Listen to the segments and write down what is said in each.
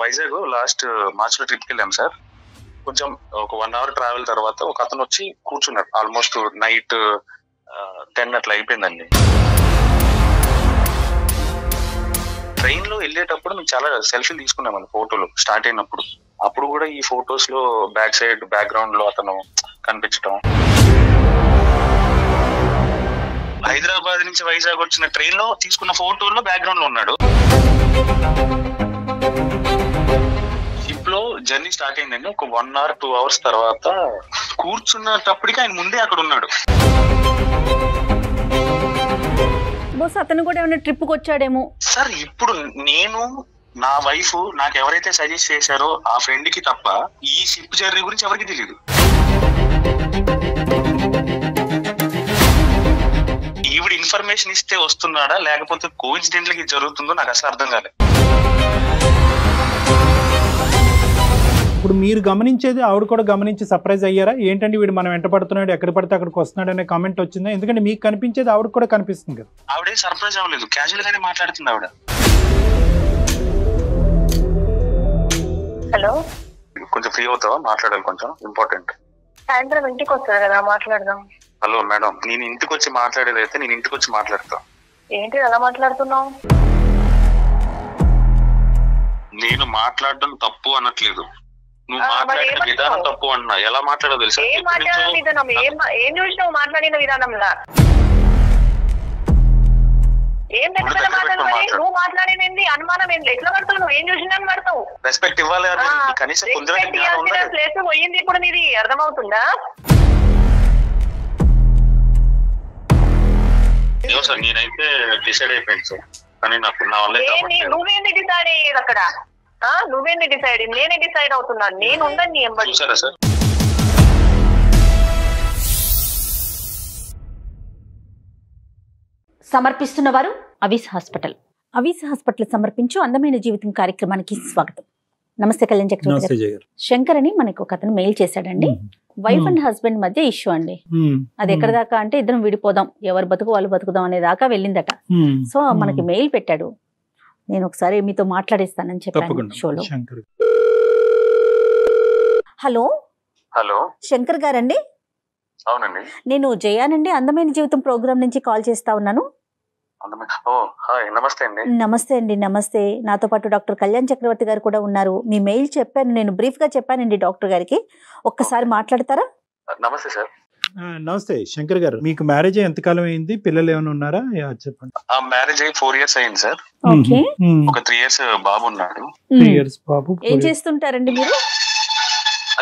Vizag last March లో trip కి వెళ్ళాం సార్. కొంచెం ఒక 1 hour ట్రావెల్ తర్వాత ఒక అతను వచ్చి కూర్చున్నాడు. ఆల్మోస్ట్ నైట్ 10 అట్లా అయిపోయిందండి. ట్రైన్ లో వెళ్ళేటప్పుడు మేము చాలా సెల్ఫీలు తీసుకున్నామండి ఫోటోలు స్టార్ట్ అయినప్పుడు. అప్పుడు కూడా ఈ ఫొటోస్ లో బ్యాక్ సైడ్ బ్యాక్గ్రౌండ్ లో అతను కనిపించడం. హైదరాబాద్ నుంచి వైజాగ్ వచ్చిన ట్రైన్ లో తీసుకున్న ఫోటోల్లో బ్యాక్గ్రౌండ్ లో ఉన్నాడు. షిప్ లో జర్నీ స్టార్ట్ అయిందండి. ఒక 1 hour 2 hours తర్వాత కూర్చున్నప్పటికీ ఆయన ముందే అక్కడ ఉన్నాడు. బోస్ అతను కూడా ఏమైనా ట్రిప్ కి వచ్చాడేమో సార్. ఇప్పుడు నేను నా వైఫ్ నాకు ఎవరైతే సజెస్ట్ చేశారో ఆ ఫ్రెండ్ కి తప్ప ఈ షిప్ జర్నీ గురించి ఎవరికి తెలియదు. ఈవిడ ఇన్ఫర్మేషన్ ఇస్తే వస్తున్నాడా లేకపోతే కోఇన్సిడెంట్లీ ఇది జరుగుతుందో నాకు అసలు అర్థం కాలేదు. ఇప్పుడు మీరు గమనించేది ఆవిడ కూడా గమనించి సర్ప్రైజ్ అయ్యారా? ఏంటంటే వీడు మనం వెంట పడుతున్నాడు, ఎక్కడ పడితే అక్కడికి వస్తున్నాడు అనే కామెంట్ వచ్చిందా? ఎందుకంటే మీకు కనిపించేది ఆవిడ కూడా కనిపిస్తుంది కదా. ఆవిడే సర్ప్రైజ్ అవ్వలేదు, క్యాజువల్ గానే మాట్లాడుతుంది ఆవిడ. హలో, కొంచెం ఫ్రీ అవుతావా? మాట్లాడాలి, కొంచెం ఇంపార్టెంట్. సాయంత్రం ఇంటికి వస్తారు కదా, మాట్లాడదాం. హలో మేడం, నేను ఇంటికి వచ్చి మాట్లాడేది అయితే నేను ఇంటికి వచ్చి మాట్లాడతా. ఏంటి ఎలా మాట్లాడుతున్నావు? నేను మాట్లాడడం తప్పు అనట్లేదు, నువ్వు మాట్లాడిన విధానం తప్పు అన్నా. ఎలా మాట్లాడో తెలుసా? ఏం మాట్లాడిన విధానం? ఏం చూసినావు మాట్లాడిన విధానంలా? ఏం నువ్వు మాట్లాడేది అనుమానం ఏంటి? ఎట్లా పడతావు? నువ్వు ఏం చూసినా పడతావు. రెస్పెక్ట్ ఇవ్వాలి, ప్లేస్ పోయింది ఇప్పుడు. నీది అర్థమవుతుందా? సార్ నేనైతే డిసైడ్ అయిపోయింది సార్, కానీ నాకు నా వల్ల నువ్వేంది డిసైడ్ అయ్యేది అక్కడ? నువ్వేంది డిసైడ్? నేనే డిసైడ్ అవుతున్నాను. నేను ఉండను నీ ఎంబడి. సమర్పిస్తున్న వారు అవీస్ హాస్పిటల్. అవీస్ హాస్పిటల్ సమర్పించు అందమైన జీవితం కార్యక్రమానికి స్వాగతం. నమస్తే కళ్యాణ్ చక్రవర్తి గారు. శంకర్ అని మనకు ఒక అతను మెయిల్ చేశాడండి. వైఫ్ అండ్ హస్బెండ్ మధ్య ఇష్యూ అండి. అది ఎక్కడ దాకా అంటే ఇద్దరం విడిపోదాం, ఎవరు బతుకు వాళ్ళు బతుకుదాం అనే దాకా వెళ్ళిందట. సో మనకి మెయిల్ పెట్టాడు. నేను ఒకసారి మీతో మాట్లాడిస్తానని చెప్పాను షోలో. హలో హలో, శంకర్ గారండి? అవునండి, నేను జయానండి, అందమైన జీవితం ప్రోగ్రామ్ నుంచి కాల్ చేస్తా ఉన్నాను. నమస్తే అండి. నమస్తే అండి. నమస్తే. నాతో పాటు డాక్టర్ కళ్యాణ్ చక్రవర్తి గారు కూడా ఉన్నారు. మీ మెయిల్ చెప్పాను, నేను బ్రీఫ్ గా చెప్పానండి డాక్టర్ గారికి. ఒక్కసారి మాట్లాడతారా? నమస్తే సార్. నమస్తే శంకర్ గారు. మీకు మ్యారేజ్ ఎంతకాలం అయింది? పిల్లలు ఏమైనా ఉన్నారా? చెప్పండి. మ్యారేజ్ అయ్యి 4 years అయింది సార్. ఓకే. ఒక 3 years బాబు ఉన్నాడు. 3 years బాబు. ఏం చేస్తుంటారండి మీరు?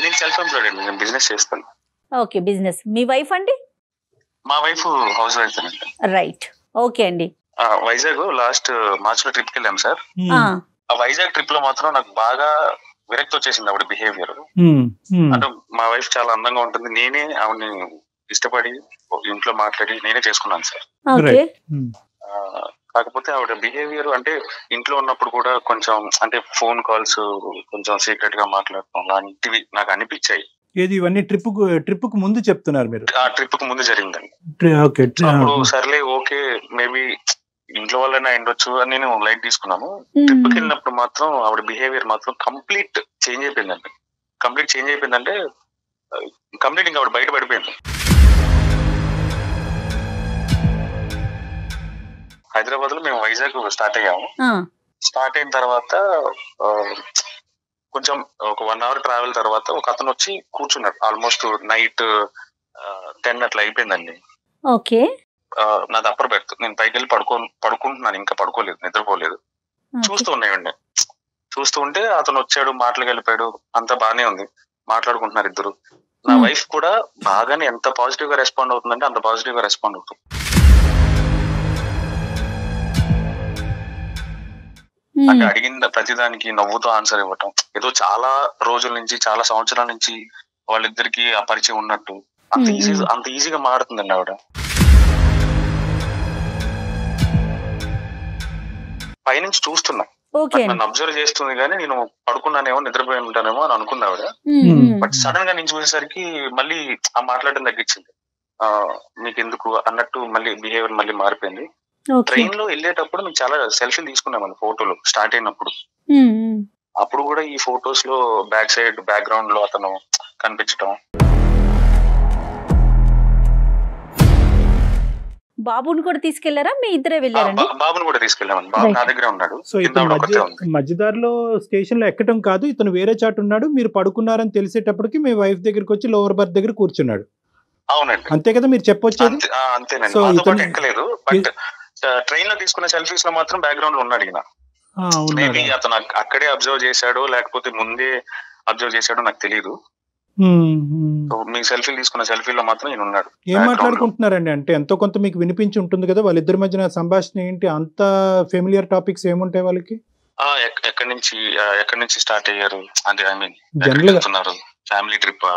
నేను సెల్ఫ్ ఎంప్లాయిడ్ అండి, నేను బిజినెస్ చేస్తాను. Okay, business. మీ వైఫ్ అండి? మా వైఫ్ హౌస్ వైఫ్ అండి. రైట్, ఓకే అండి. వైజాగ్ లాస్ట్ మార్చ్ లో ట్రిప్ కి వెళ్ళాం సార్. ఆ వైజాగ్ ట్రిప్ లో మాత్రం నాకు బాగా విరక్తి వచ్చేసింది ఆవిడ బిహేవియర్. అంటే మా వైఫ్ చాలా అందంగా ఉంటుంది, నేనే ఆవిడని ఇష్టపడి ఇంట్లో మాట్లాడి నేనే చేసుకున్నాను సార్. కాకపోతే ఆవిడ బిహేవియర్ అంటే ఇంట్లో ఉన్నప్పుడు కూడా కొంచెం అంటే ఫోన్ కాల్స్ కొంచెం సీక్రెట్ గా మాట్లాడటం లాంటివి నాకు అనిపించాయి. ఏది ఇవన్నీ ట్రిప్ కు ముందు చెప్తున్నారు మీరు? ఆ ట్రిప్ కు ముందు జరిగిందండి. అప్పుడు సర్లే ఓకే మేబీ ఇంట్లో వాళ్ళైనా ఉండొచ్చు అని నేను లైట్ తీసుకున్నాను. ట్రిప్ కి వెళ్ళినప్పుడు మాత్రం ఆవిడ బిహేవియర్ మాత్రం కంప్లీట్ చేంజ్ అయిపోయిందండి. కంప్లీట్ చేంజ్ అయిపోయిందంటే కంప్లీట్ ఇంకా ఆవిడ బయట పడిపోయింది. హైదరాబాద్ లో మేము వైజాగ్ స్టార్ట్ అయ్యాము. స్టార్ట్ అయిన తర్వాత కొంచెం ఒక 1 hour ట్రావెల్ తర్వాత ఒక అతను వచ్చి కూర్చున్నాడు. ఆల్మోస్ట్ నైట్ 10 అట్లా అయిపోయిందండి. ఓకే. నాది అప్పర్ బెర్త్, నేను పైకి వెళ్ళి పడుకుంటున్నాను, ఇంకా పడుకోలేదు, నిద్రపోలేదు. చూస్తూ ఉన్నాయండి. చూస్తూ ఉంటే అతను వచ్చాడు, మాటలు కలిపాడు, అంతా బానే ఉంది, మాట్లాడుకుంటున్నారు ఇద్దరు. నా వైఫ్ కూడా బాగానే ఎంత పాజిటివ్ గా రెస్పాండ్ అవుతుందంటే అంత పాజిటివ్ గా రెస్పాండ్ అవుతుంది. అంటే అడిగిన ప్రతిదానికి నవ్వుతో ఆన్సర్ ఇవ్వటం, ఏదో చాలా రోజుల నుంచి చాలా సంవత్సరాల నుంచి వాళ్ళిద్దరికి ఆ పరిచయం ఉన్నట్టు అంత ఈజీగా మారుతుందండి ఆవిడ. పైనుంచి చూస్తున్నా, నన్ను అబ్జర్వ్ చేస్తుంది, కానీ నేను పడుకున్నానేమో నిద్రపోయి ఉంటానేమో అని అనుకున్నా ఆవిడ. బట్ సడన్ గా నేను చూసేసరికి మళ్ళీ ఆ మాట్లాడడం తగ్గించింది. మీకెందుకు అన్నట్టు మళ్ళీ బిహేవియర్ మళ్ళీ మారిపోయింది. ట్రైన్ లో వెళ్ళేటప్పుడు మేము చాలా సెల్ఫీలు తీసుకున్నామండి ఫోటోలు స్టార్ట్ అయినప్పుడు. అప్పుడు కూడా ఈ ఫొటోస్ లో బ్యాక్ సైడ్ బ్యాక్గ్రౌండ్ లో అతను కనిపించడం. బాబుని కూడా తీసుకెళ్లారా, మీ ఇద్దరే వెళ్ళారండి? బాబుని కూడా తీసుకెళ్ళామని, బాబు నా దగ్గరే ఉన్నాడు. సో ఇతను మధ్యదారిలో స్టేషన్ లో ఎక్కడం కాదు, ఇతను వేరే చాటు ఉన్నాడు, మీరు పడుకున్నారని తెలిసేటప్పటికి మీ వైఫ్ దగ్గరికి వచ్చి లోవర్ బర్త్ దగ్గర కూర్చున్నాడు. అవునండి, అంతే కదా మీరు చెప్పొచ్చేది? అంతేనండి. మాతో పాటు ఎక్కలేదు, బట్ ట్రైన్ లో తీసుకున్న సెల్ఫీస్ లో మాత్రం బ్యాక్గ్రౌండ్ లో ఉన్నాడు ఈయన. మేబీ అతను అక్కడే అబ్జర్వ్ చేశాడో లేకపోతే ముందే అబ్జర్వ్ చేశాడో నాకు తెలియదు. మీ సెల్ఫీలు తీసుకున్న సెల్ఫీలో మాత్రం ఈయన ఉన్నాడు. ఏం మాట్లాడుకుంటున్నారండి? అంటే ఎంతో కొంత మీకు వినిపించి ఉంటుంది కదా, వాళ్ళిద్దరి మధ్యన సంభాషణ ఏంటి? అంత ఫెమిలియర్ టాపిక్స్ ఏముంటాయి వాళ్ళకి? ఎక్కడి నుంచి స్టార్ట్ అయ్యారు అంటే, ఐ మీన్ వెళ్తున్నారు, ఫ్యామిలీ ట్రిప్,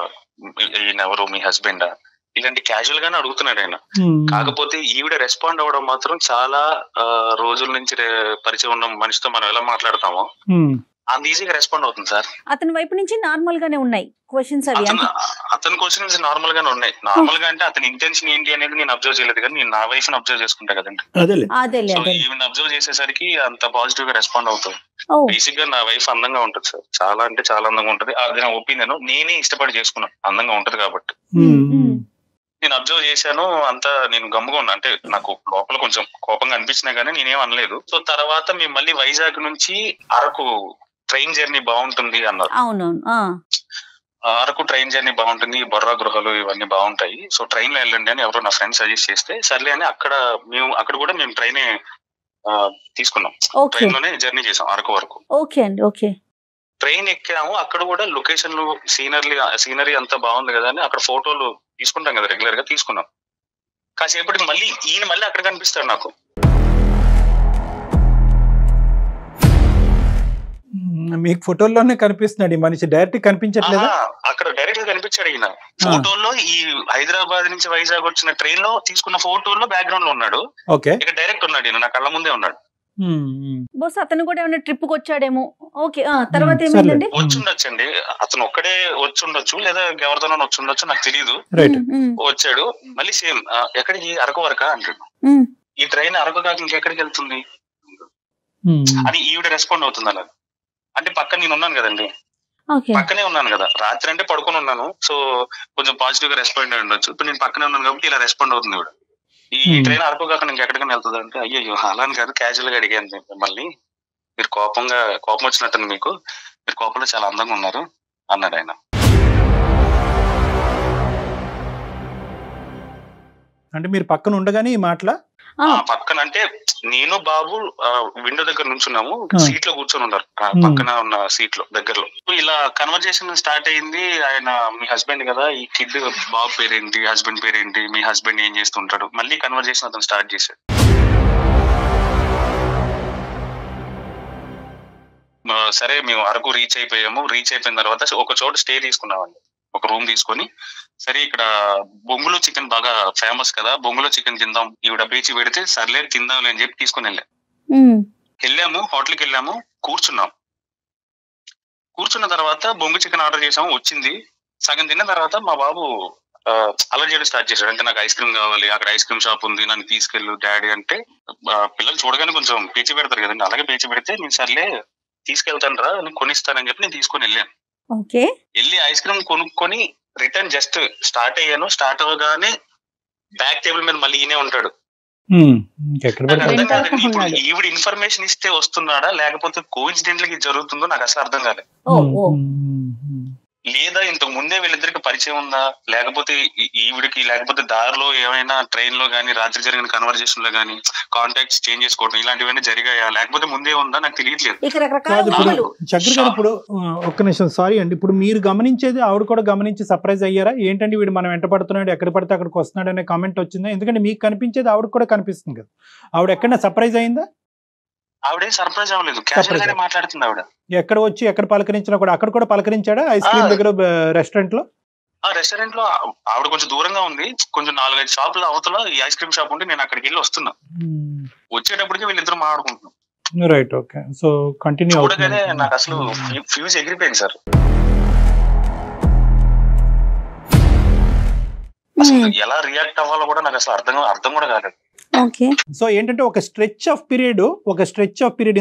ఈయన ఎవరు, మీ హస్బెండ్, ఇలాంటి క్యాజువల్ గానే అడుగుతున్నాడు ఆయన. కాకపోతే ఈవిడ రెస్పాండ్ అవ్వడం మాత్రం చాలా రోజుల నుంచి పరిచయం ఉన్న మనిషితో మనం ఎలా మాట్లాడతామో అంత ఈజీగా రెస్పాండ్ అవుతుంది సార్. అతని వైపు నుంచి నార్మల్ గానే ఉన్నాయి క్వశ్చన్స్ అవి. అతని క్వశ్చన్స్ నార్మల్ గానే ఉన్నాయి. నార్మల్ గా అంటే అతని ఇంటెన్షన్ ఏంటి అనేది నేను అబ్జర్వ్ చేయలేదు, కానీ నేను నా వైఫ్ ని అబ్జర్వ్ చేసుకుంటా కదండి. సో ఈవెన్ అబ్జర్వ్ చేసేసరికి అంత పాజిటివ్ గా రెస్పాండ్ అవుతుంది. బేసిక్ గా నా వైఫ్ అందంగా ఉంటుంది సార్, చాలా అంటే చాలా అందంగా ఉంటది. అది నా ఒపీనియన్, నేనే ఇష్టపడి చేసుకున్నాను, అందంగా ఉంటది కాబట్టి. నేను అబ్జర్వ్ చేశాను, అంతా నేను గమ్ముగా ఉన్నా. అంటే నాకు లోపల కొంచెం కోపంగా అనిపించినా గానీ నేనేం అనలేదు. సో తర్వాత మేము మళ్ళీ వైజాగ్ నుంచి అరకు ట్రైన్ జర్నీ బాగుంటుంది అన్నారు. అరకు ట్రైన్ జర్నీ బాగుంటుంది, బొర్రా గృహలు ఇవన్నీ బాగుంటాయి, సో ట్రైన్ లో వెళ్ళండి అని ఎవరో నా ఫ్రెండ్ సజెస్ట్ చేస్తే సర్లే అని అక్కడ కూడా మేము ట్రైన్ తీసుకున్నాం. ట్రైన్ లోనే జర్నీ చేసాం అరకు వరకు. ట్రైన్ ఎక్కాము, అక్కడ కూడా లొకేషన్లు సీనరీ అంతా బాగుంది కదా అని అక్కడ ఫోటోలు తీసుకుంటాం కదా, రెగ్యులర్ గా తీసుకున్నాం. కాసేపటికి మళ్ళీ ఈయన మళ్ళీ అక్కడ కనిపిస్తాడు నాకు. మీకు ఫోటోల్లోనే కనిపిస్తున్నాడు ఈ మనిషి, డైరెక్ట్ కనిపించట్లేదా? అక్కడ డైరెక్ట్ గా కనిపించాడు ఈయన ఫోటోల్లో. ఈ హైదరాబాద్ నుంచి వైజాగ్ వచ్చిన ట్రైన్ లో తీసుకున్న ఫోటోల్లో బ్యాక్గ్రౌండ్ లో ఉన్నాడు. ఇక డైరెక్ట్ ఉన్నాడు ఈయన, నా కళ్ళ ముందే ఉన్నాడు. బస్ అతను కూడా ఏమైనా ట్రిప్ కి వచ్చాడేమో. ఓకే, తర్వాత ఏమైందండి? వచ్చుండొచ్చండి, అతను ఒక్కడే వచ్చుండొచ్చు లేదా ఎవరితోనో వచ్చుండొచ్చు, నాకు తెలియదు. వచ్చాడు మళ్ళీ సేమ్, ఎక్కడికి, అరకు వరకా అంటాడు. ఈ ట్రైన్ అరకు కాక ఇంకెక్కడికి వెళ్తుంది అని ఈవిడ రెస్పాండ్ అవుతుంది అలా. అంటే పక్కన నేను ఉన్నాను కదండి, పక్కనే ఉన్నాను కదా, రాత్రి అంటే పడుకొని ఉన్నాను, సో కొంచెం పాజిటివ్ గా రెస్పాండ్ అయి ఉండొచ్చు. ఇప్పుడు నేను పక్కనే ఉన్నాను కాబట్టి ఇలా రెస్పాండ్ అవుతుంది ఇవిడ. ఈ ట్రైన్ అరకు కాక నాకు ఎక్కడికైనా వెళ్తుంది అంటే, అయ్యో అలా అని కాదు, క్యాజువల్ గా అడిగాను మిమ్మల్ని, మీరు కోపం వచ్చినట్టు మీకు, మీరు కోపంలో చాలా అందంగా ఉన్నారు అన్నాడు ఆయన. అంటే మీరు పక్కన ఉండగానే ఈ మాటల పక్కన అంటే నేను బాబు విండో దగ్గర నుంచున్నాము, సీట్ లో కూర్చొని ఉన్నారు, పక్కన ఉన్న సీట్ లో దగ్గరలో. ఇలా కన్వర్జేషన్ స్టార్ట్ అయింది. ఆయన మీ హస్బెండ్ కదా, ఈ కిడ్ బాబు పేరేంటి, హస్బెండ్ పేరేంటి, మీ హస్బెండ్ ఏం చేస్తుంటాడు, మళ్ళీ కన్వర్జేషన్ అతను స్టార్ట్ చేశాడు. సరే మేము అరకు రీచ్ అయిపోయాము. రీచ్ అయిపోయిన తర్వాత ఒక చోట స్టే తీసుకున్నామండి, ఒక రూమ్ తీసుకొని. సరే ఇక్కడ బొంగులో చికెన్ బాగా ఫేమస్ కదా, బొంగులో చికెన్ తిందాం, ఈవిడ పేచి పెడితే సర్లే తిందాంలే అని చెప్పి తీసుకుని వెళ్ళాము. హోటల్కి వెళ్ళాము, కూర్చున్న తర్వాత బొంగు చికెన్ ఆర్డర్ చేసాము, వచ్చింది. సగం తిన్న తర్వాత మా బాబు అలర్ట్ చేయడం స్టార్ట్ చేశాడు. అంటే నాకు ఐస్ క్రీమ్ కావాలి, అక్కడ ఐస్ క్రీమ్ షాప్ ఉంది, నన్ను తీసుకెళ్ళు డాడీ అంటే. పిల్లలు చూడగానే కొంచెం పేచి పెడతారు కదండి, అలాగే పేచి పెడితే నేను సర్లే తీసుకెళ్తాను రా, నేను కొనిస్తానని చెప్పి నేను తీసుకొని వెళ్ళాను. వెళ్ళి ఐస్ క్రీమ్ కొనుక్కొని రిటర్న్ జస్ట్ స్టార్ట్ అయ్యాను. స్టార్ట్ అవ్వగానే బ్యాక్ టేబుల్ మీద మళ్ళీ ఈయనే ఉంటాడు. ఇప్పుడు ఈవిడ ఇన్ఫర్మేషన్ ఇస్తే వస్తున్నాడా లేకపోతే కోఇన్సిడెంట్లీ జరుగుతుందో నాకు అసలు అర్థం కాలేదు. లేదా ఇంతకు ముందే వీళ్ళిద్దరికి పరిచయం ఉందా, లేకపోతే ఈవిడికి, లేకపోతే దారిలో ఏమైనా ట్రైన్ లో గానీ రాత్రి జరిగిన కన్వర్జేషన్ లో గానీ కాంటాక్ట్స్ చేంజ్ చేసుకోవడం ఇలాంటివన్నీ జరిగాయా, లేకపోతే ముందే ఉందా నాకు తెలియట్లేదు. ఇప్పుడు ఒక్క నిమిషం, సారీ అండి, ఇప్పుడు మీరు గమనించేది ఆవిడ కూడా గమనించి సర్ప్రైజ్ అయ్యారా? ఏంటంటే వీడు మనం వెంట పడుతున్నాడు, ఎక్కడ పడితే అక్కడికి వస్తున్నాడు అనే కామెంట్ వచ్చిందా? ఎందుకంటే మీకు కనిపించేది ఆవిడ కూడా కనిపిస్తుంది కదా, ఆవిడ ఎక్కడైనా సర్ప్రైజ్ అయిందా? ఆవిడే సర్ప్రైజ్ అవ్వలేదు, క్యాజువల్ గానే మాట్లాడుతుంది ఆవిడ. ఎక్కడ వచ్చి ఎక్కడ పలకరించినా కూడా అక్కడ కూడా పలకరించాడా? ఐస్ క్రీమ్ దగ్గర, రెస్టారెంట్ లో? రెస్టారెంట్ లో ఆవిడ కొంచెం దూరంగా ఉంది, కొంచెం 4-5 షాపుల అవతల ఈ ఐస్ క్రీమ్ షాప్ ఉంటే నేను అక్కడికి వెళ్ళి వస్తున్నా. వచ్చేటప్పటికి వీళ్ళిద్దరు మాట్లాడుకుంటున్నాం. Right, okay. So continue. చూడగానే నాకు అసలు ఫ్యూజ్ ఎగిరిపోయింది సార్. అసలు ఎలా రియాక్ట్ అవ్వాలో కూడా నాకు అసలు అర్థం కూడా కాలేదు. ఓకే. సో ఏంటంటే ఒక స్ట్రెచ్ ఆఫ్ పీరియడ్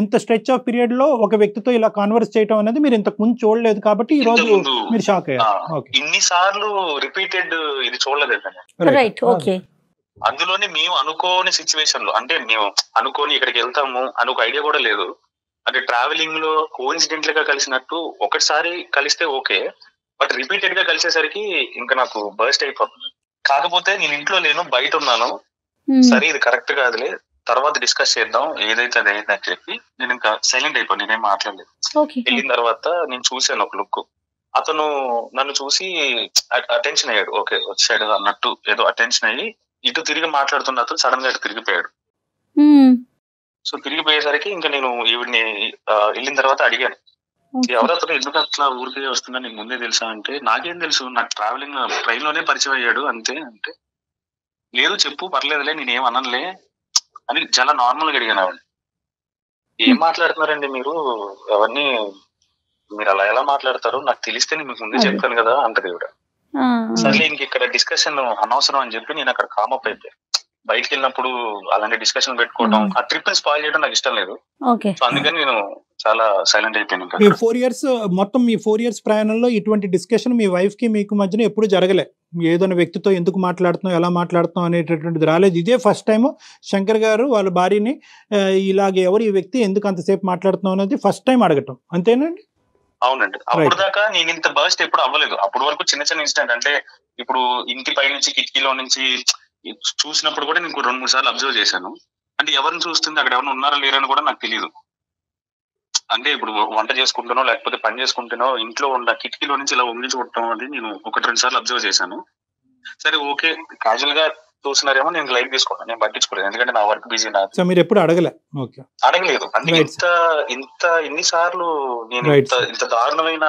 ఇంత స్ట్రెచ్ ఆఫ్ పీరియడ్ లో ఒక వ్యక్తితో ఇలా కాన్వర్స్ చేయడం అనేది మీరు ఇంతకు ముందు చూడలేదు కాబట్టి ఈ రోజు మీరు షాక్ అయ్యారు. ఇన్ని సార్లు రిపీటెడ్ ఇది చూడలేదు. రైట్. ఓకే. అందులోనే మేము అనుకోని సిచ్యువేషన్ లో, అంటే మేము అనుకోని ఇక్కడికి వెళ్తాము అని ఒక ఐడియా కూడా లేదు. అంటే ట్రావెలింగ్ లో కోఇన్సిడెంటల్ గా కలిసినట్టు ఒకటిసారి కలిస్తే ఓకే, బట్ రిపీటెడ్ గా కలిసేసరికి ఇంకా నాకు బర్స్ట్ అయిపోతుంది. కాకపోతే నేను ఇంట్లో లేను, బయట ఉన్నాను. సరే ఇది కరెక్ట్ కాదులే, తర్వాత డిస్కస్ చేద్దాం, ఏదైతే అది అయిందని చెప్పి నేను ఇంకా సైలెంట్ అయిపోయి నేనేం మాట్లాడలేదు. వెళ్ళిన తర్వాత నేను చూశాను ఒక లుక్, అతను నన్ను చూసి అటెన్షన్ అయ్యాడు. ఓకే వచ్చాడు అన్నట్టు ఏదో అటెన్షన్ అయ్యి ఇటు తిరిగి మాట్లాడుతున్న అతను సడన్ గా ఇటు తిరిగిపోయాడు. సో తిరిగిపోయేసరికి ఇంకా నేను ఈవిడ్ని వెళ్ళిన తర్వాత అడిగాను, ఎవరతను, ఎందుకు అట్లా ఊరికే వస్తున్నా, నీకు ముందే తెలుసా అంటే, నాకేం తెలుసు, నాకు ట్రావెలింగ్ ట్రైన్ లోనే పరిచయం అయ్యాడు అంతే అంటే, లేదు చెప్పు పర్లేదులే నేనేం అనలే అని చాలా నార్మల్ గా అడిగాను ఆవిడ. ఏం మాట్లాడుతున్నారండి మీరు, అవన్నీ మీరు అలా ఎలా మాట్లాడతారు, నాకు తెలిస్తే మీకు ముందే చెప్తాను కదా అంటది ఈవిడ. సర్లే ఇంక ఇక్కడ డిస్కషన్ అనవసరం అని చెప్పి నేను అక్కడ కామప్ అయిపోయాను. బయటకు వెళ్ళినప్పుడు అలాంటి డిస్కషన్ పెట్టుకోవడం, ఆ ట్రిప్ ని స్పాయిల్ చేయడం నాకు ఇష్టం లేదు. సో అందుకని నేను చాలా సైలెంట్ అయిపోయాను. ఈ 4 years మొత్తం మీ 4 years ప్రయాణంలో ఇటువంటి డిస్కషన్ మీ వైఫ్ కి మీకు మధ్యన ఎప్పుడు జరగలే? ఏదైనా వ్యక్తితో ఎందుకు మాట్లాడుతున్నాం, ఎలా మాట్లాడుతున్నాం అనేటటువంటిది రాలేదు. ఇదే ఫస్ట్ టైం శంకర్ గారు వాళ్ళ భార్యని ఇలాగే ఎవరు ఈ వ్యక్తి ఎందుకు అంతసేపు మాట్లాడుతున్నాం అనేది ఫస్ట్ టైం అడగటం, అంతేనండి? అవునండి. అప్పుడు దాకా నేను ఇంత బర్స్ట్ ఎప్పుడు అవ్వలేదు. అప్పటి వరకు చిన్న చిన్న ఇన్సిడెంట్, అంటే ఇప్పుడు ఇంటి పై నుంచి కిటికీలో నుంచి చూసినప్పుడు కూడా నేను 2-3 సార్లు అబ్జర్వ్ చేశాను. అంటే ఎవరిని చూస్తుంది, అక్కడ ఎవరైనా ఉన్నారా లేరని కూడా నాకు తెలియదు. అంటే ఇప్పుడు వంట చేసుకుంటానో లేకపోతే పని చేసుకుంటానో ఇంట్లో ఉన్న కిటికీలో నుంచి ఇలా వంగి చూడటం అది నేను 1-2 సార్లు అబ్జర్వ్ చేశాను. సరే ఓకే క్యాజువల్ గా చూస్తున్నారేమో నేను లైట్ తీసుకున్నాను, నేను పట్టించుకోలేదు, ఎందుకంటే నా వర్క్ బిజీ. మీరు ఎప్పుడు అడగలేదు? అందుకే ఇన్నిసార్లు నేను ఇంత దారుణమైన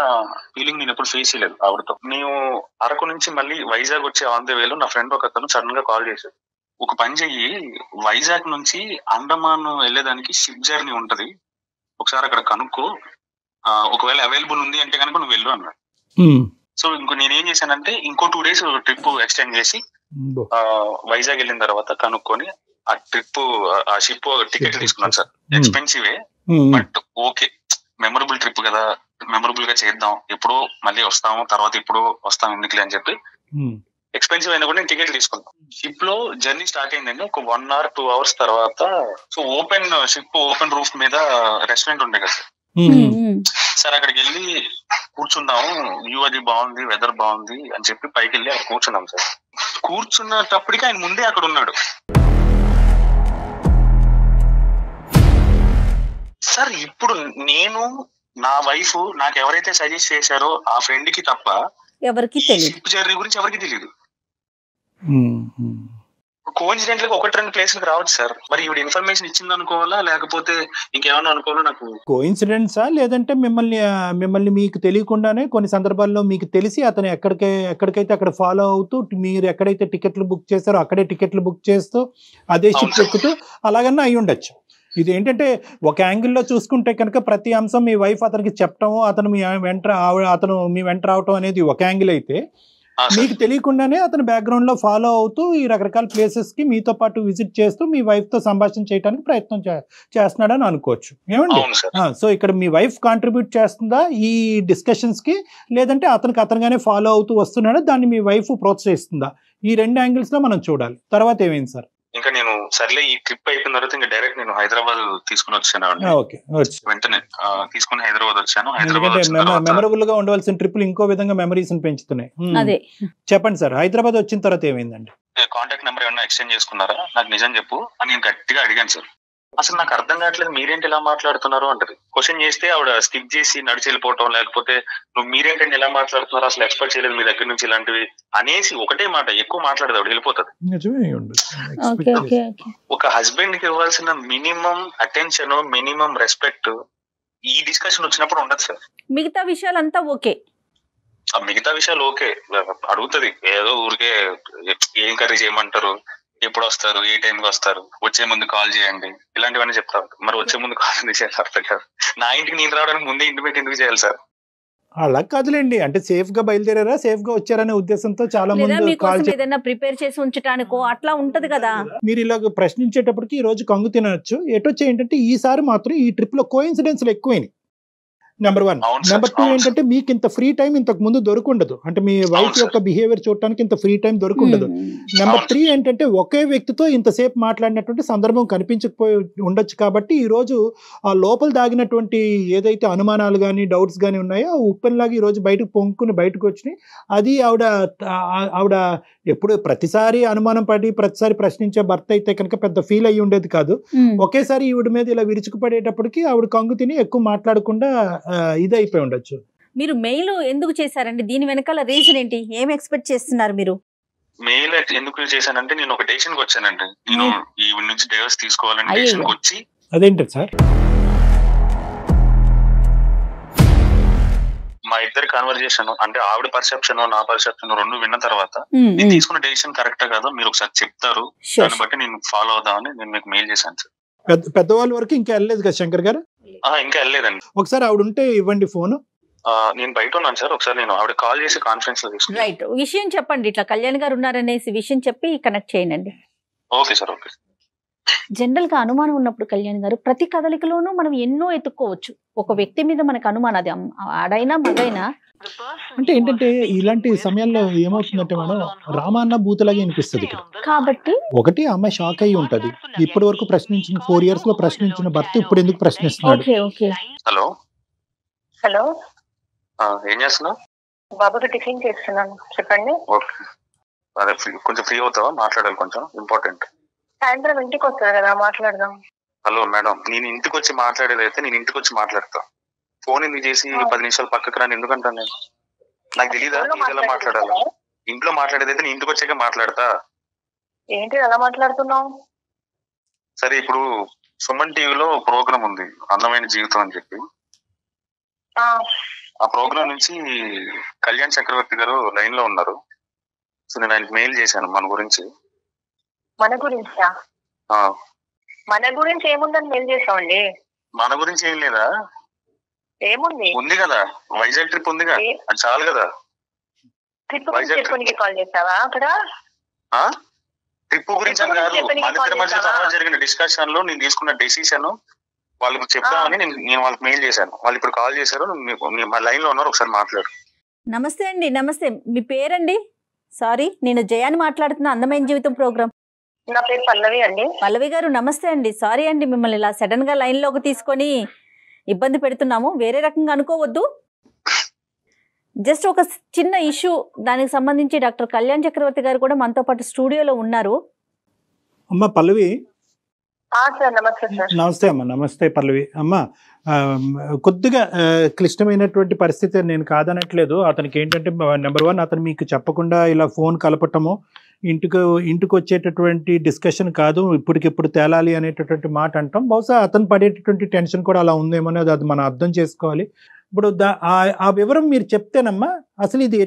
ఫీలింగ్ నేను ఎప్పుడు ఫేస్ చేయలేదు ఆవిడతో. మేము అరకు నుంచి మళ్ళీ వైజాగ్ వచ్చే ఆన్ ద వేలో నా ఫ్రెండ్ ఒక అతను సడన్ గా కాల్ చేశాడు, ఒక పని చెయ్యి, వైజాగ్ నుంచి అండమాన్ వెళ్ళేదానికి షిప్ జర్నీ ఉంటది, ఒకసారి అక్కడ కనుక్కో, ఒకవేళ అవైలబుల్ ఉంది అంటే కనుక నువ్వు వెళ్ళు అన్నాడు. సో నేనేం చేశానంటే ఇంకో 2 days ట్రిప్ ఎక్స్టెండ్ చేసి వైజాగ్ వెళ్ళిన తర్వాత కనుక్కొని ఆ ట్రిప్ ఆ షిప్ టికెట్ తీసుకున్నాను సార్. ఎక్స్పెన్సివే బట్ ఓకే, మెమరబుల్ ట్రిప్ కదా, మెమరబుల్ గా చేద్దాం, ఎప్పుడో మళ్ళీ వస్తాము, తర్వాత ఇప్పుడు వస్తాం ఎందుకులే అని చెప్పి ఎక్స్పెన్సివ్ అయినా కూడా నేను టికెట్ తీసుకున్నాను. షిప్ లో జర్నీ స్టార్ట్ అయిందండి ఒక 1 or 2 hours తర్వాత. సో షిప్ ఓపెన్ రూఫ్ మీద రెస్టారెంట్ ఉండే కదా సార్, అక్కడికి వెళ్ళి కూర్చున్నాము, వ్యూ అది బాగుంది, వెదర్ బాగుంది అని చెప్పి పైకి వెళ్ళి అక్కడ కూర్చున్నాం సార్. కూర్చున్నప్పటికీ ఆయన ముందే అక్కడ ఉన్నాడు సార్. ఇప్పుడు నేను నా వైఫ్ నాకు ఎవరైతే సజెస్ట్ చేశారో ఆ ఫ్రెండ్ కి తప్ప ఎవరికి షిప్ జర్నీ గురించి ఎవరికి తెలియదు. కోఇన్సిడెంట్ గా 1-2 ప్లేస్లకు రావచ్చు సార్. మరి ఈవిడ ఇన్ఫర్మేషన్ ఇచ్చింది అనుకోవాలా లేకపోతే ఇంకేమన్నా అనుకోవాలా? నాకు కోఇన్సిడెన్సా లేదంటే మిమ్మల్ని మీకు తెలియకుండానే కొన్ని సందర్భాల్లో మీకు తెలిసి అతను ఎక్కడికైతే అక్కడ ఫాలో అవుతూ మీరు ఎక్కడైతే టికెట్లు బుక్ చేస్తారో అక్కడే టికెట్లు బుక్ చేస్తూ అదే షిప్ ఎక్కుతూ అలాగన్నా అయి ఉండొచ్చు. ఇది ఏంటంటే ఒక యాంగిల్లో చూసుకుంటే కనుక ప్రతి అంశం మీ వైఫ్ అతనికి చెప్పటము, అతను మీ వెంట రావటం అనేది ఒక యాంగిల్ అయితే, మీకు తెలియకుండానే అతను బ్యాక్గ్రౌండ్ లో ఫాలో అవుతూ ఈ రకరకాల ప్లేసెస్ కి మీతో పాటు విజిట్ చేస్తూ మీ వైఫ్ తో సంభాషణ చేయడానికి ప్రయత్నం చేస్తున్నాడని అనుకోవచ్చు. ఏమండి? సో ఇక్కడ మీ వైఫ్ కాంట్రిబ్యూట్ చేస్తుందా ఈ డిస్కషన్స్ కి, లేదంటే అతనుగానే ఫాలో అవుతూ వస్తున్నాడా, దాన్ని మీ వైఫ్ ప్రోత్సహిస్తుందా? ఈ 2 angles లో మనం చూడాలి. తర్వాత ఏమైంది సార్? ఇంకా నేను సర్లే ఈ ట్రిప్ అయిపోయిన తర్వాత ఇంకా డైరెక్ట్ నేను హైదరాబాద్ తీసుకుని వచ్చాను. వెంటనే తీసుకుని హైదరాబాద్ వచ్చాను. మెమరబుల్ గా ఉండవలసిన ట్రిప్లు ఇంకో విధంగా మెమరీస్ పెంచుతున్నాయి. చెప్పండి సార్, హైదరాబాద్ వచ్చిన తర్వాత ఏమైందండి? కాంటాక్ట్ నెంబర్ ఏమన్నా ఎక్స్చేంజ్ చేసుకున్నారా, నాకు నిజం చెప్పు అని నేను గట్టిగా అడిగాను సార్. అసలు నాకు అర్థం కావట్లేదు, మీరేంటి ఇలా మాట్లాడుతున్నారు అంటది. క్వశ్చన్ చేస్తే ఆవిడ స్కిప్ చేసి నడిచి వెళ్ళిపోవటం, లేకపోతే నువ్వు మీరేంటంటే ఇలా మాట్లాడుతున్నారు, అసలు ఎక్స్పెక్ట్ చేయలేదు మీ దగ్గర నుంచి ఇలాంటివి అనేసి ఒకటే మాట ఎక్కువ మాట్లాడదు ఆవిడ, వెళ్ళిపోతుంది. ఒక హస్బెండ్ కి ఇవ్వాల్సిన మినిమం అటెన్షన్, మినిమం రెస్పెక్ట్ ఈ డిస్కషన్ వచ్చినప్పుడు ఉండదు సార్. మిగతా విషయాలంతా ఓకే, మిగతా విషయాలు ఓకే, అడుగుతుంది ఏదో ఊరికే ఏం కర్రీ చేయమంటారు, ఎప్పుడు వస్తారు, ఏ టైంకి వస్తారు, వచ్చే ముందు కాల్ చేయండి, ఇలాంటివన్నీ చెప్తారు. మరి వచ్చే ముందు కాల్ ఎందుకు చేయాలి అర్థం కాదు. నా ఇంటికి నేను రావడానికి ముందే ఇంటిమేట్ ఎందుకు చేయాలి సార్? అలా కాదులేండి, అంటే సేఫ్ గా బయలుదేరారా, సేఫ్ గా వచ్చారనే ఉద్దేశంతో చాలా మంది కాల్ ఏదైనా ప్రిపేర్ చేసి ఉంచడానికో అట్లా ఉంటది కదా. మీరు ఇలాగ ప్రశ్నించేటప్పటికి ఈ రోజు కంగు తినచ్చు. ఎటొచ్చి ఏంటంటే ఈసారి మాత్రం ఈ ట్రిప్ లో కోఇన్సిడెన్స్లు ఎక్కువైనాయి. నెంబర్ 1. నెంబర్ 2 ఏంటంటే మీకు ఇంత ఫ్రీ టైం ఇంతకు ముందు దొరుకుండదు. అంటే మీ వైఫ్ యొక్క బిహేవియర్ చూడటానికి ఇంత ఫ్రీ టైం దొరుకుండదు. నెంబర్ 3 ఏంటంటే ఒకే వ్యక్తితో ఇంతసేపు మాట్లాడినటువంటి సందర్భం కనిపించకపోయి ఉండొచ్చు. కాబట్టి ఈ రోజు ఆ లోపల దాగినటువంటి ఏదైతే అనుమానాలు కానీ డౌట్స్ కానీ ఉన్నాయో ఆ ఉప్పెనలాగా ఈ రోజు బయటకు పొంగుకుని బయటకు వచ్చినాయి. అది ఆవిడ ఎప్పుడు ప్రతిసారి అనుమానం పడి ప్రతిసారి ప్రశ్నించే భర్త అయితే కనుక పెద్ద ఫీల్ అయ్యి ఉండేది కాదు. ఒకేసారి ఈవిడ మీద ఇలా విరుచుకుపడేటప్పటికి ఆవిడ కంగు తిని ఎక్కువ మాట్లాడకుండా ఇది అయిపోయి ఉండొచ్చు. మీరు మెయిల్ ఎందుకు చేశారండి? దీని వెనకాల రీజన్ ఏంటి? ఏం ఎక్స్పెక్ట్ చేస్తున్నారు మీరు? మెయిల్ ఎందుకు చేశానంటే నేను ఒక డెసిషన్ కి వచ్చానండి. నేను ఈ నుంచి డైవర్స్ తీసుకోవాలని డెసిషన్ కి వచ్చి. అదేంటి సార్? మా ఇద్దరి కన్వర్జేషన్ అంటే ఆవిడ పర్సెప్షన్ నా పర్సెప్షన్ రెండు విన్న తర్వాత నేను తీసుకున్న డెసిషన్ కరెక్టా కాదో మీరు ఒకసారి చెప్తారు, దాన్ని బట్టి నేను ఫాలో అవుదామని నేను మీకు మెయిల్ చేశాను సార్. పెద్దవాళ్ళ వరకు ఇంకా వెళ్ళలేదు కదా శంకర్ గారు? ఇంకా వెళ్ళలేదండి. ఒకసారి ఆవిడ ఉంటే ఇవ్వండి ఫోన్. నేను బయట ఉన్నాను సార్, ఒకసారి నేను ఆవిడ కాల్ చేసి కాన్ఫరెన్స్ లో తీసుకున్నాను. రైట్, విషయం చెప్పండి. ఇట్లా కళ్యాణ్ గారు ఉన్నారనేసి విషయం చెప్పి కనెక్ట్ చేయండి. Okay sir. ఓకే. జనరల్ గా అనుమానం ఉన్నప్పుడు కళ్యాణ్ గారు ప్రతి కదలికలోనూ మనం ఎన్నో ఎత్తుక్కోవచ్చు. ఒక వ్యక్తి మీద మనకు అనుమానం, అది ఆడైనా మగైనా. అంటే ఏంటంటే ఇలాంటి సమయాల్లో ఏమవుతుందంటే మేడం రామాన్న భూతలాగే అనిపిస్తుంది. కాబట్టి ఒకటి అమ్మాయి షాక్ అయ్యి ఉంటది. ఇప్పటి వరకు ప్రశ్నించిన 4 years లో ప్రశ్నించిన భర్త ఇప్పుడు ఎందుకు ప్రశ్నిస్తున్నాడు? హలో హలో, ఏం చేస్తున్నావు? బాబుకి టిఫిన్ చేస్తున్నాను, చెప్పండి. ఓకే, అదే కొంచెం ఫ్రీ అవుతావా? మాట్లాడాలి, కొంచెం ఇంపార్టెంట్. సాయంత్రం ఇంటికి వస్తారు కదా, మాట్లాడదాం. హలో మేడం, నేను ఇంటికి వచ్చి మాట్లాడేది అయితే నేను ఇంటికి వచ్చి మాట్లాడతా. ఫోన్ ఎందుకు చేసి 10 నిమిషాలు పక్కకు రాని ఎందుకంటాను నేను? నాకు తెలీదా ఎలా మాట్లాడాలి? ఇంట్లో మాట్లాడేది అయితే నేను ఇంటికి వచ్చాక మాట్లాడతా. ఏంటి ఎలా మాట్లాడుతున్నావు? సరే, ఇప్పుడు సుమన్ టీవీలో ప్రోగ్రామ్ ఉంది అందమైన జీవితం అని చెప్పి. ఆ ప్రోగ్రామ్ నుంచి కళ్యాణ్ చక్రవర్తి గారు లైన్ లో ఉన్నారు. సో నేను ఆయనకి మెయిల్ చేశాను మన గురించి. మన గురించా? మన గురించి ఏముందని మెయిల్ చేసామండి. మన గురించి ఏం లేదా? ఏముంది? ఉంది కదా, వైజాగ్ ట్రిప్ ఉంది కదా, అది చాలు కదా. ట్రిప్ గురించి కాల్ చేసావా? అక్కడ ట్రిప్ గురించి అని కాదు, మన ఇద్దరి మధ్య తర్వాత జరిగిన డిస్కషన్ లో నేను తీసుకున్న డెసిషన్ వాళ్ళకి చెప్తామని నేను వాళ్ళకి మెయిల్ చేశాను. వాళ్ళు ఇప్పుడు కాల్ చేశారు, మా లైన్ లో ఉన్నారు, ఒకసారి మాట్లాడు. నమస్తే అండి. నమస్తే, మీ పేరండి? సారీ, నేను జయాని మాట్లాడుతున్నా, అందమైన జీవితం ప్రోగ్రామ్. నా పేరు పల్లవి అండి. పల్లవి గారు నమస్తే అండి. సారీ అండి, మిమ్మల్ని ఇలా సడన్ గా లైన్ లోకి తీసుకొని ఇబ్బంది పెడుతున్నాము, వేరే రకంగా అనుకోవద్దు. జస్ట్ ఒక చిన్న ఇష్యూ, దానికి సంబంధించి డాక్టర్ కళ్యాణ్ చక్రవర్తి గారు కూడా మనతో పాటు స్టూడియోలో ఉన్నారు. అమ్మ పల్లవి. నమస్తే సార్. నమస్తే అమ్మ. నమస్తే పల్లవి. అమ్మ కొద్దిగా క్లిష్టమైనటువంటి పరిస్థితి, నేను కాదనట్లేదు. అతనికి ఏంటంటే నెంబర్ 1 అతను మీకు చెప్పకుండా ఇలా ఫోన్ కలపటము, ఇంటికి వచ్చేటటువంటి డిస్కషన్ కాదు, ఇప్పటికిప్పుడు తేలాలి అనేటటువంటి మాట అంటాం. బహుశా అతను పడేటటువంటి టెన్షన్ కూడా అలా ఉందేమో, అది మనం అర్థం చేసుకోవాలి. ఇప్పుడు ఆ వివరం మీరు చెప్తేనమ్మా అసలు ఇది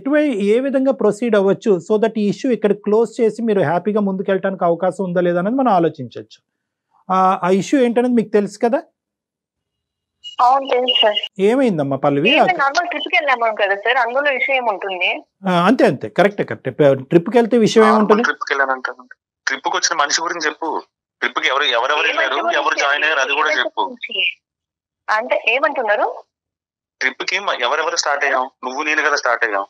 ఏ విధంగా ప్రొసీడ్ అవ్వచ్చు, సో దట్ ఈ ఇష్యూ ఇక్కడ క్లోజ్ చేసి మీరు హ్యాపీగా ముందుకెళ్ళడానికి అవకాశం ఉందా లేదా అనేది మనం ఆలోచించవచ్చు. ఆ ఇష్యూ ఏంటనేది మీకు తెలుసు కదా? ఏమైందమ్మా పల్లవి? అంతే అంతే, కరెక్ట్. ట్రిప్ కి వెళ్తే విషయం ఏముంటుంది? ట్రిప్ కి వచ్చిన మనిషి గురించి చెప్పు. ట్రిప్ కి ఎవరెవరు వెళ్ళారు, ఎవరు జాయిన్ అయ్యారు, అది కూడా చెప్పు. అంటే ఏమంటున్నారు? ట్రిప్ కి ఎవరెవరు స్టార్ట్ అయ్యాం? నువ్వు నేను కదా స్టార్ట్ అయ్యాం.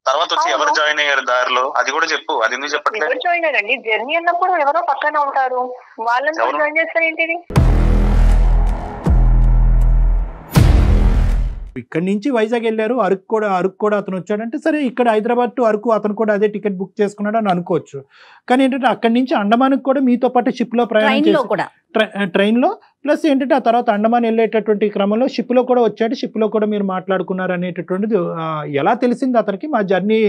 తర్వాత వచ్చి ఎవరు జాయిన్ అయ్యారు దారిలో, అది కూడా చెప్పు. అది ఎందుకు చెప్పట్లేదు? ఎవరు జాయిన్ అయ్యారండి? జర్నీ అన్నప్పుడు ఎవరో పక్కన ఉంటారు, వాళ్ళని జాయిన్ చేస్తారు ఏంటిది? ఇక్కడ నుంచి వైజాగ్ వెళ్ళారు, అరకు కూడా అతను వచ్చాడంటే సరే, ఇక్కడ హైదరాబాద్ టు అరకు అతను కూడా అదే టికెట్ బుక్ చేసుకున్నాడు అని అనుకోవచ్చు. కానీ ఏంటంటే అక్కడి నుంచి అండమాన్కి కూడా మీతో పాటు షిప్ లో ప్రయాణం చేసి, ట్రైన్ లో ప్లస్ ఏంటంటే ఆ తర్వాత అండమాన్ వెళ్ళేటటువంటి క్రమంలో షిప్ లో కూడా వచ్చాడు, షిప్ లో కూడా మీరు మాట్లాడుకున్నారు అనేటటువంటిది ఎలా తెలిసింది అతనికి? మా జర్నీ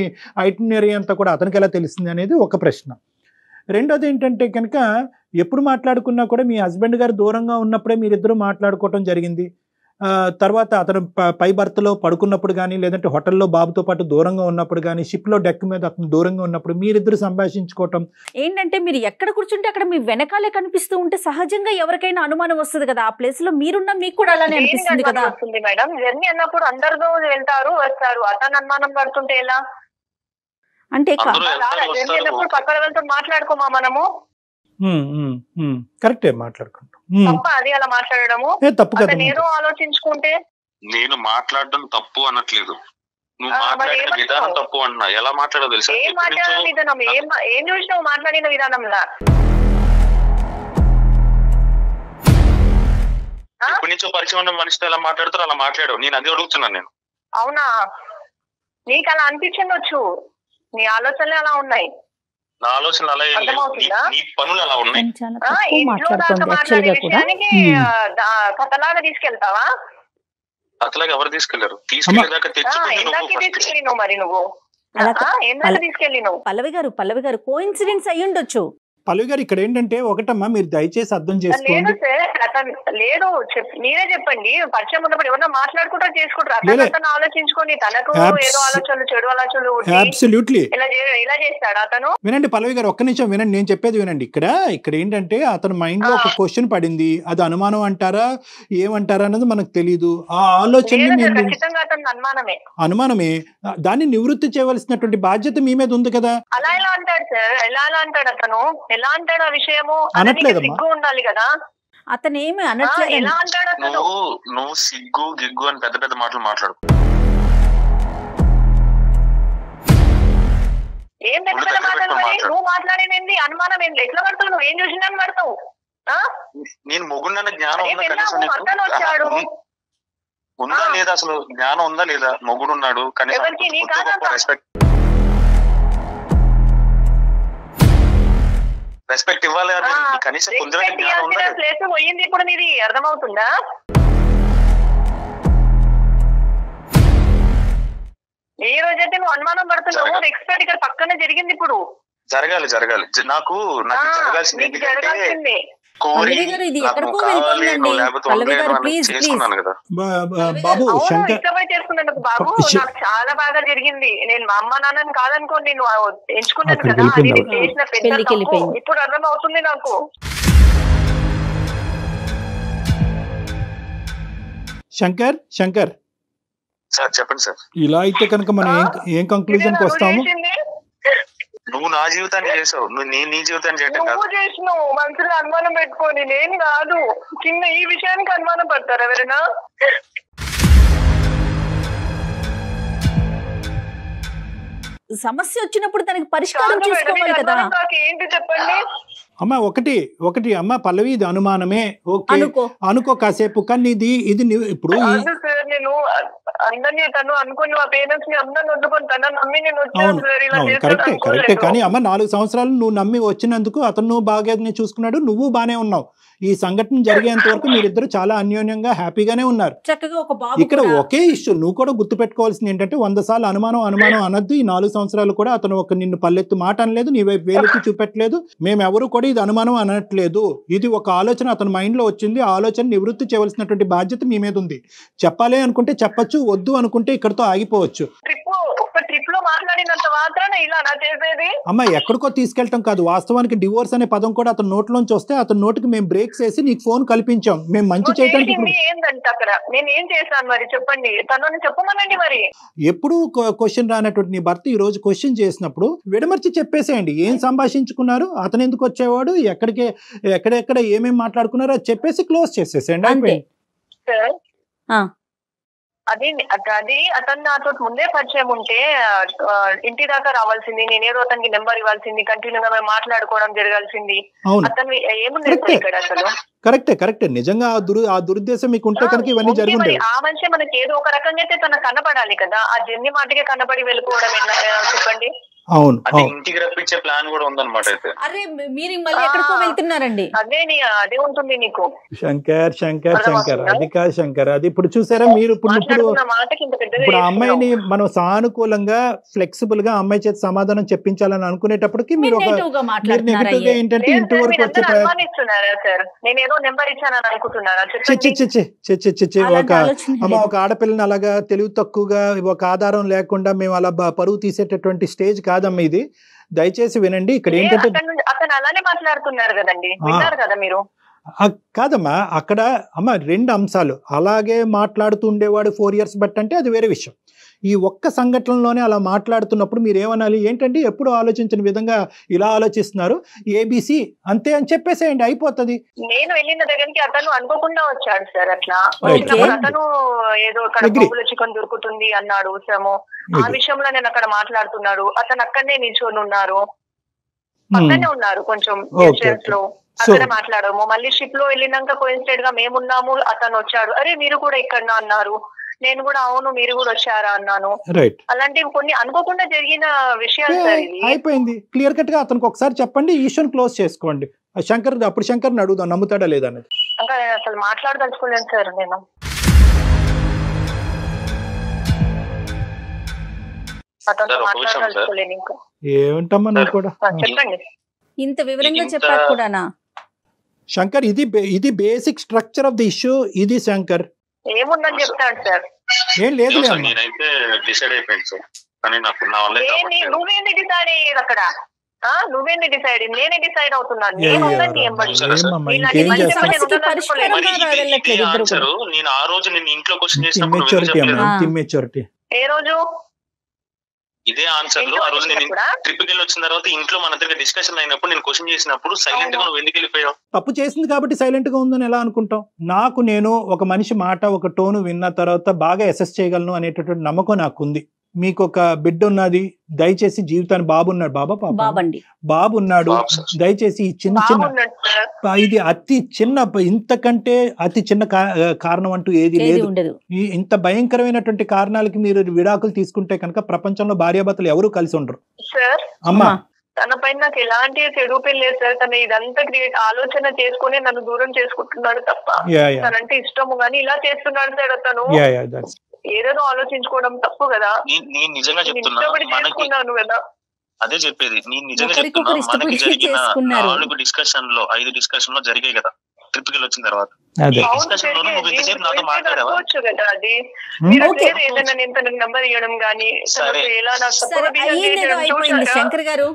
ఐటినరీ అంతా కూడా అతనికి ఎలా తెలిసింది అనేది ఒక ప్రశ్న. రెండోది ఏంటంటే కనుక ఎప్పుడు మాట్లాడుకున్నా కూడా మీ హస్బెండ్ గారు దూరంగా ఉన్నప్పుడే మీరిద్దరూ మాట్లాడుకోవటం జరిగింది. తర్వాత అతను పై బర్త్లో పడుకున్నప్పుడు కానీ లేదంటే హోటల్లో బాబుతో పాటు దూరంగా ఉన్నప్పుడు కానీ షిప్లో డెక్ మీద అతను దూరంగా ఉన్నప్పుడు మీరిద్దరు సంభాషించుకోవటం ఏంటంటే మీరు ఎక్కడ కూర్చుంటే అక్కడ మీ వెనకాలే కనిపిస్తూ ఉంటే సహజంగా ఎవరికైనా అనుమానం వస్తుంది కదా, ఆ ప్లేస్ లో మీరున్న మీకు కూడా అలానే అనిపిస్తుంది కదా. వస్తుంది మేడం, జర్నీ అన్నప్పుడు అందరితో వెళ్తారు వస్తారు, అతను అనుమానం పడుతుంటే ఎలా అంటే జర్నీ అన్నప్పుడు పక్కన వెళ్తూ మాట్లాడుకోమా మనము. కరెక్టే మాట్లాడుకుంటాం, తప్ప అది అలా మాట్లాడము తప్పు కదా. ఏదో ఆలోచించుకుంటే నేను మాట్లాడడం తప్పు అనట్లేదు, నువ్వు మాట్లాడిన విధానం తప్పు అంటున్నా. ఎలా మాట్లాడో తెలుసా? ఏం మాట్లాడిన విధానం, ఏం చూసినావు మాట్లాడిన విధానంలా? ఎప్పటి నుంచో పరిచయం ఉన్న మనిషితో ఎలా మాట్లాడతారో అలా మాట్లాడావు. నేను అది అడుగుతున్నాను. నేను అవునా, నీకు అలా అనిపించవచ్చు, నీ ఆలోచనలు అలా ఉన్నాయి. నా ఆలోచనలు అలా ఏం లేవు, నీ పనులు అలా ఉన్నాయి. ఇంట్లో దాకా మాట్లాడే విషయానికి కథలాగా తీసుకెళ్తావా? అట్లాగే ఎవరు తీసుకెళ్లారు? తీసుకెళ్ళేదాకా తీసుకెళ్ళి మరి నువ్వు ఏందాకా తీసుకెళ్ళి నువ్వు? పల్లవి గారు కోఇన్సిడెన్స్ అయ్యి ఉండొచ్చు. పల్లవి గారు ఇక్కడ ఏంటంటే ఒకటమ్మా, మీరు దయచేసి అర్థం చేసుకోండి. లేదు మీరే చెప్పండి, పరిచయం ఉన్నప్పుడు ఎవరన్నా మాట్లాడుకుంటారు చేసుకుంటారు, అతను ఆలోచించుకొని తనకు ఏదో ఆలోచనలు చెడు ఆలోచనలు ఇలా చేస్తాడు అతను. వినండి పల్లవి గారు, ఒక్క నిమిషం వినండి, నేను చెప్పేది వినండి. ఇక్కడ ఏంటంటే అతని మైండ్ లో ఒక క్వశ్చన్ పడింది, అది అనుమానం అంటారా ఏమంటారా అన్నది మనకు తెలియదు. ఆ ఆలోచన అనుమానమే, దాన్ని నివృత్తి చేయవలసినటువంటి బాధ్యత మీ మీద ఉంది కదా. అలా ఎలా అంటాడు సార్, ఎలా అంటాడు అతను, ఎలా అంటాడు ఆ విషయము? సిగ్గు ఉండాలి కదా. అతను ఏమి అనట్లేదు. ఎలా అంటాడు అతను? నువ్వు సిగ్గు గిగ్గు అని పెద్ద పెద్ద మాటలు మాట్లాడు. ఏం పెద్ద పెద్ద మాటలు? నువ్వు మాట్లాడేది అనుమానం ఏంటి? ఎట్లా పడతావు? నువ్వు ఏం చూసినా పడతావు? నేను మొగుండన్న జ్ఞానం అతను వచ్చాడు ఉందా లేదా? అసలు జ్ఞానం ఉందా లేదా? మొగుడు ఉన్నాడు, కనీసం రెస్పెక్ట్ ఇవ్వాలి, కనీసం ప్లేస్ పోయింది. ఇప్పుడు నీది అర్థమవుతుందా? ఏ రోజైతే నువ్వు అనుమానం పడుతున్నావు, ఎక్స్పర్ట్ ఇక్కడ పక్కనే జరిగింది. ఇప్పుడు జరగాలి నాకు జరగాల్సింది. బాబు బాబు నాకు చాలా బాగా జరిగింది. నేను మా అమ్మ నాన్నని కాదనుకోండి, నేను ఎంచుకున్నాను కదా, అది చేసిన పెద్ద తప్పు. ఇప్పుడు అర్థం అవుతుంది నాకు. శంకర్ సార్ చెప్పండి సార్. ఇలా అయితే కనుక మనం ఏం కంక్లూజన్ కి వస్తాము? నువ్వు నా జీవితాన్ని చేసావు, నేను నీ జీవితాన్ని చేయటం కాదు. నువ్వు చేసినావు మనసులో అనుమానం పెట్టుకొని, నేను కాదు. చిన్న ఈ విషయానికి అనుమానం పడతారు ఎవరైనా? సమస్య వచ్చినప్పుడు దానికి పరిష్కారం చూసుకోవాలి కదా. ఏంటి చెప్పండి అమ్మా. ఒకటి అమ్మ పల్లవి, ఇది అనుమానమే, అనుకో కాసేపు, కానీ ఇది ఇప్పుడు నేను అందరినీ తను అనుకుని మా పేరెంట్స్ ని అందరిని వద్దుకొని తన నమ్మి నేను వచ్చాను. కరెక్టే కానీ అమ్మ 4 సంవత్సరాలు నువ్వు నమ్మి వచ్చినందుకు అతను నువ్వు బాగా చూసుకున్నాడు, నువ్వు బానే ఉన్నావు. ఈ సంఘటన జరిగేంత వరకు మీరిద్దరు చాలా అన్యోన్యంగా హ్యాపీగానే ఉన్నారు. ఇక్కడ ఒకే ఇష్యూ నువ్వు కూడా గుర్తు పెట్టుకోవాల్సింది ఏంటంటే 100 సార్లు అనుమానం అనొద్దు. ఈ 4 సంవత్సరాలు కూడా అతను నిన్ను పల్లెత్తు మాట అనలేదు, నీ వైపు వేలెత్తి చూపెట్టలేదు. మేమెవరు కూడా ఇది అనుమానం అనట్లేదు. ఇది ఒక ఆలోచన అతని మైండ్ లో వచ్చింది. ఆ ఆలోచన నివృత్తి చేయవలసినటువంటి బాధ్యత మీ మీద ఉంది. చెప్పాలి అనుకుంటే చెప్పచ్చు, వద్దు అనుకుంటే ఇక్కడతో ఆగిపోవచ్చు. అమ్మ ఎక్కడికో తీసుకెళ్ళటం కాదు, వాస్తవానికి డివోర్స్ అనే పదం కూడా అతని నోట్లోంచి వస్తే అతని నోటికి మేము బ్రేక్స్ వేసి నీకు ఫోన్ కల్పించాం. మేము మంచి చేయడానికి ఎప్పుడు క్వశ్చన్ రానటువంటి నీ భర్త ఈ రోజు క్వశ్చన్ చేసినప్పుడు విడమర్చి చెప్పేసేయండి. ఏం సంభాషించుకున్నారు, అతను ఎందుకు వచ్చేవాడు, ఎక్కడెక్కడ ఏమేమి మాట్లాడుకున్నారో అది చెప్పేసి క్లోజ్ చేసేసేయండి. అయిపోయింది. అది అతను నాతో ముందే పరిచయం ఉంటే ఇంటి దాకా రావాల్సింది, నేనేదో అతనికి నెంబర్ ఇవ్వాల్సింది, కంటిన్యూగా మేము మాట్లాడుకోవడం జరగాల్సింది. అతను ఏముంది ఇక్కడ అసలు? కరెక్టే నిజంగా ఆ దురుద్దేశం మీకు ఉంటే కనుక ఇవన్నీ జరుగుతాయి. ఆ మనిషి మనకి ఏదో ఒక రకంగా అయితే తనకు కనపడాలి కదా. ఆ జర్నీ మాటకే కనపడి వెళ్ళిపోవడం ఎలా చెప్పండి? అవును అది ఇంటికి రప్పించే ప్లాన్ కూడా ఉందన్నమాట. అయితే అరే మీరు మళ్ళీ ఎక్కడికో వెళ్తున్నారండి. అదే ఉంటుంది నీకు. శంకర్ శంకర్ శంకర్ అది కాదు శంకర్, అది ఇప్పుడు చూసారా మీరు ఇప్పుడు అమ్మాయిని మనం సానుకూలంగా ఫ్లెక్సిబుల్ గా అమ్మాయి చేతి సమాధానం చెప్పించాలని అనుకునేటప్పటికి మీరు నెగటివ్ గా ఏంటంటే ఇంటి వరకు వచ్చే ఒక ఆడపిల్లని అలాగా తెలివి తక్కువగా ఒక ఆధారం లేకుండా మేము అలా పరువు తీసేటటువంటి స్టేజ్ కాదమ్మా ఇది. దయచేసి వినండి. ఇక్కడ ఏంటంటే అతను అలానే మాట్లాడుతున్నారు కదండి, విన్నారు కదా మీరు. కాదమ్మా అక్కడ అమ్మ 2 అంశాలు. అలాగే మాట్లాడుతూ ఉండేవాడు 4 years బట్ అంటే అది వేరే విషయం. ఈ ఒక్క సంఘటనలోనే అలా మాట్లాడుతున్నప్పుడు మీరు ఏమనాలి, ఏంటంటే ఎప్పుడు ఆలోచించిన విధంగా ఇలా ఆలోచిస్తున్నారు, ఏబిసి అంతే అని చెప్పేసేయండి, అయిపోతుంది. నేను వెళ్ళిన దగ్గరికి అతను అనుకోకుండా వచ్చాడు సార్. అట్లా అతను ఏదో అక్కడ చికెన్ దొరుకుతుంది అన్నాడు ఆ విషయంలో నేను అక్కడ మాట్లాడుతున్నాడు. అతను అక్కడనే నిల్చొని ఉన్నారు, పక్కనే ఉన్నారు కొంచెం డిస్టెన్స్ లో. అక్కడ మాట్లాడము. మళ్ళీ షిప్ లో వెళ్ళినాక కోయిన్సిడెంట్ గా మేమున్నాము, అతను వచ్చాడు. అరే మీరు కూడా ఇక్కడ అన్నారు. నేను కూడా అవును మీరు కూడా వచ్చారా అన్నాను. అలాంటివి కొన్ని అనుకోకుండా జరిగిన విషయాలు సార్. ఇది అయిపోయింది. క్లియర్ కట్ గా అతనికి ఒకసారి చెప్పండి, ఈశ్వర్ క్లోజ్ చేసుకోండి. శంకర్ అప్పుడు శంకర్ని అడుగుదాం నమ్ముతాడా లేదా అనేది. ఇంకా అసలు మాట్లాడదలుచుకోలేను సార్ నేను. ఏమంటమ్మా నువ్వు కూడా చెప్పండి. ఇంత వివరంగా చెప్పారు కూడానా శంకర్? ఇది basic structure of the issue. ఇది శంకర్ ఏముందని చెప్తాడు సార్. ఏం లేదు నేనైతే డిసైడ్ అయిపోయింది సార్. కానీ నాకు నా వల్ల నువ్వేంది డిసైడ్ అయ్యేది అక్కడ? నువ్వేంది డిసైడ్? నేనే డిసైడ్ అవుతున్నాను. నేను ఆ రోజు నేను ఇంట్లో క్వశ్చన్ చేసినప్పుడు ఏ రోజు ఇదే ఆన్సర్ లో ఆ రోజు నేను ట్రిప్ కి వెళ్ళి వచ్చిన తర్వాత ఇంట్లో మన దగ్గర డిస్కషన్ అయినప్పుడు నేను క్వశ్చన్ చేసినప్పుడు సైలెంట్ గా నువ్వు ఎందుకు వెళ్ళిపోయావు? తప్పు చేసింది కాబట్టి సైలెంట్ గా ఉందని ఎలా అనుకుంటాం? నేను ఒక మనిషి మాట ఒక టోను విన్న తర్వాత బాగా అసెస్ చేయగలను అనేటటువంటి నమ్మకం నాకు ఉంది. మీకు ఒక బిడ్డ ఉన్నది, దయచేసి జీవితాన్ని బాబు ఉన్నాడు, బాబు ఉన్నాడు, దయచేసి ఈ చిన్న ఇది అతి చిన్న ఇంతకంటే అతి చిన్న కారణం అంటూ ఏది లేదు. ఇంత భయంకరమైనటువంటి కారణాలకి మీరు విడాకులు తీసుకుంటే కనుక ప్రపంచంలో భార్యాభర్తలు ఎవరు కలిసి ఉండరు. అమ్మా తన పైన నాకు ఎలాంటి చెడు పేరు లేదు సార్. తను ఇదంతా ఆలోచన చేసుకుని నన్ను దూరం చేసుకుంటున్నాడు తప్ప తనంటే ఇష్టము గానీ ఇలా చేస్తున్నాడు సార్. అతను ఏదేదో ఆలోచించుకోవడం తప్పు కదా. నేను నిజంగా చెప్తున్నాను కదా, అదే చెప్పేది. నేను నిజంగా చెప్తున్నా, మనకి జరిగిన 4 డిస్కషన్ లో 5 డిస్కషన్ లో జరిగాయి కదా ట్రిప్ కి వచ్చిన తర్వాత. డిస్కషన్ లో నువ్వు ఇంతసేపు నాతో మాట్లాడావా? కదా అది ఏదైనా నేను తనకు నంబర్ ఇవ్వడం గానీ ఎలా శంకర్ గారు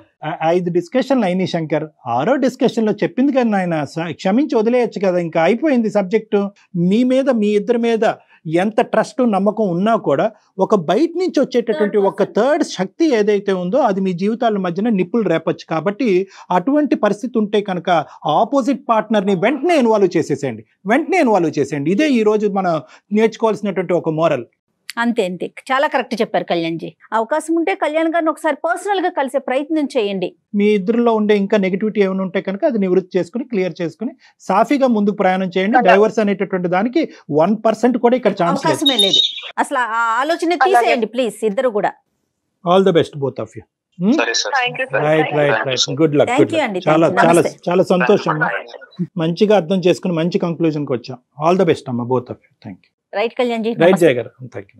5 డిస్కషన్లు అయినాయి శంకర్. 6వ డిస్కషన్ లో చెప్పింది కానీ ఆయన క్షమించి వదిలేయచ్చు కదా, ఇంకా అయిపోయింది సబ్జెక్టు. మీ ఇద్దరి మీద ఎంత ట్రస్ట్ నమ్మకం ఉన్నా కూడా ఒక బయట నుంచి వచ్చేటటువంటి ఒక థర్డ్ శక్తి ఏదైతే ఉందో అది మీ జీవితాల మధ్యన నిప్పులు రేపచ్చు. కాబట్టి అటువంటి పరిస్థితి ఉంటే కనుక ఆపోజిట్ పార్ట్నర్ని వెంటనే ఇన్వాల్వ్ చేసేయండి. ఇదే ఈ రోజు మనం నేర్చుకోవాల్సినటువంటి ఒక మోరల్. అంతే చాలా కరెక్ట్ చెప్పారు కళ్యాణ్ జీ. అవకాశం ఉంటే కళ్యాణ్ గారిని ఒకసారి పర్సనల్ గా కలిసే ప్రయత్నం చేయండి. మీ ఇద్దరిలో ఉండే ఇంకా నెగిటివిటీ ఏమైనా ఉంటే కనుక అది నివృత్తి చేసుకుని క్లియర్ చేసుకుని సాఫీగా ముందుకు ప్రయాణం చేయండి. డైవర్స్ అనేటటువంటి దానికి 1% కూడా ఇక్కడ ఛాన్స్ లేదు. అసలు ఆ ఆలోచన తీసేయండి ప్లీజ్ ఇద్దరు కూడా. All the best both of you. Right good luck. చాలా చాలా చాలా సంతోషం. మంచిగా అర్థం చేసుకుని మంచి కంక్లూజన్ కి వచ్చాం. ఆల్ ద బెస్ట్ అమ్మా both of you. Thank you. Right Kalyan ji. Right Jaya గారు. Thank you.